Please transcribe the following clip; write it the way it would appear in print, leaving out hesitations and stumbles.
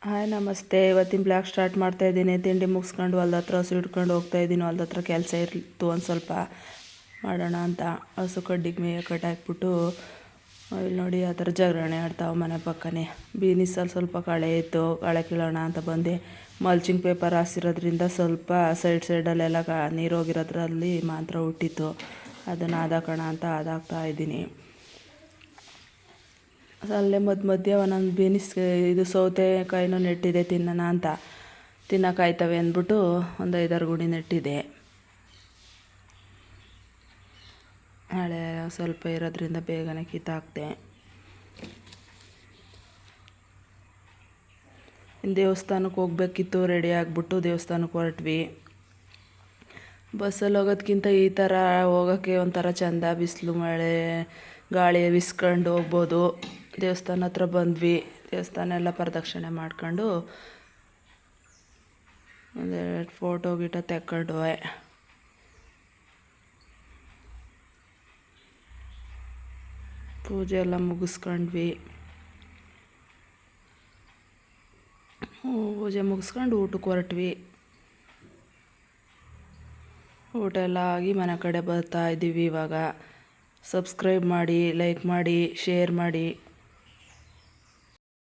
Hi ನಮಸ್ತೆ. ಇವತ್ತಿನ blog start ಮಾಡ್ತಾಯಿದ್ದೀನಿ. ತಿಂಡಿ ಮುಗಿಸ್ಕೊಂಡು ಹೊಲ್ದ ಹತ್ರ ಹಸು ಹಿಡ್ಕೊಂಡು ಹೋಗ್ತಾಯಿದ್ದೀನಿ. ಹೊಲ್ದ ಹತ್ರ ಕೆಲಸ ಇತ್ತು, ಒಂದು ಸ್ವಲ್ಪ ಮಾಡೋಣ ಅಂತ. ಹಸು ಕಡ್ಡಿಗೆ ಮೇಯ ಕಟ್ಟಾಕ್ಬಿಟ್ಟು ಇಲ್ಲಿ ನೋಡಿ ಆ ಥರ ಜಗರಣೆ ಆಡ್ತಾವೆ ಮನೆ ಪಕ್ಕನೇ. ಬೀನಿಸಲ್ಲಿ ಸ್ವಲ್ಪ ಕಳೆ ಇತ್ತು, ಕಳೆ ಕೀಳೋಣ ಅಂತ ಬಂದೆ. ಮಲ್ಚಿಂಗ್ ಪೇಪರ್ ಹಾಸಿರೋದ್ರಿಂದ ಸ್ವಲ್ಪ ಸೈಡಲ್ಲೆಲ್ಲ ನೀರು ಹೋಗಿರೋದ್ರಲ್ಲಿ ಮಾತ್ರ ಹುಟ್ಟಿತ್ತು. ಅದನ್ನು ಆದಾಕೋಣ ಅಂತ ಆದಾಕ್ತಾಯಿದ್ದೀನಿ. ಅಲ್ಲೇ ಮಧ್ಯೆ ಒಂದೊಂದು ಬೀನಿಸ್ ಇದು ಸೌತೆಕಾಯಿನೂ ನೆಟ್ಟಿದೆ ತಿನ್ನೋಣ ಅಂತ. ತಿನ್ನೋಕ್ಕಾಯ್ತವೆ ಅಂದ್ಬಿಟ್ಟು ಒಂದು 5-6 ಗುಣಿ ನೆಟ್ಟಿದೆ. ಹಳೆ ಸ್ವಲ್ಪ ಇರೋದ್ರಿಂದ ಬೇಗನೆ ಕಿತ್ತಾಕ್ದೆ. ದೇವಸ್ಥಾನಕ್ಕೆ ಹೋಗ್ಬೇಕಿತ್ತು, ರೆಡಿ ಆಗಿಬಿಟ್ಟು ದೇವಸ್ಥಾನಕ್ಕೆ ಹೊರಟ್ವಿ. ಬಸ್ಸಲ್ಲಿ ಹೋಗೋದ್ಕಿಂತ ಈ ಥರ ಹೋಗೋಕ್ಕೆ ಒಂಥರ ಚೆಂದ. ಬಿಸಿಲು ಮಳೆ ಗಾಳಿ ವಿಸ್ಕೊಂಡು ಹೋಗ್ಬೋದು. ದೇವಸ್ಥಾನ ಹತ್ರ ಬಂದ್ವಿ. ದೇವಸ್ಥಾನ ಎಲ್ಲ ಪ್ರದಕ್ಷಿಣೆ ಮಾಡ್ಕೊಂಡು ಒಂದೆರಡು ಫೋಟೋ ತೆಕ್ಕೊಂಡು ಪೂಜೆ ಎಲ್ಲ ಮುಗಿಸ್ಕೊಂಡ್ವಿ. ಪೂಜೆ ಮುಗಿಸ್ಕೊಂಡು ಊಟಕ್ಕೆ ಹೊರಟ್ವಿ. ಊಟ ಎಲ್ಲ ಆಗಿ ಮನೆ ಕಡೆ ಬರ್ತಾ ಇದ್ದೀವಿ. ಇವಾಗ ಸಬ್ಸ್ಕ್ರೈಬ್ ಮಾಡಿ, ಲೈಕ್ ಮಾಡಿ, ಶೇರ್ ಮಾಡಿ.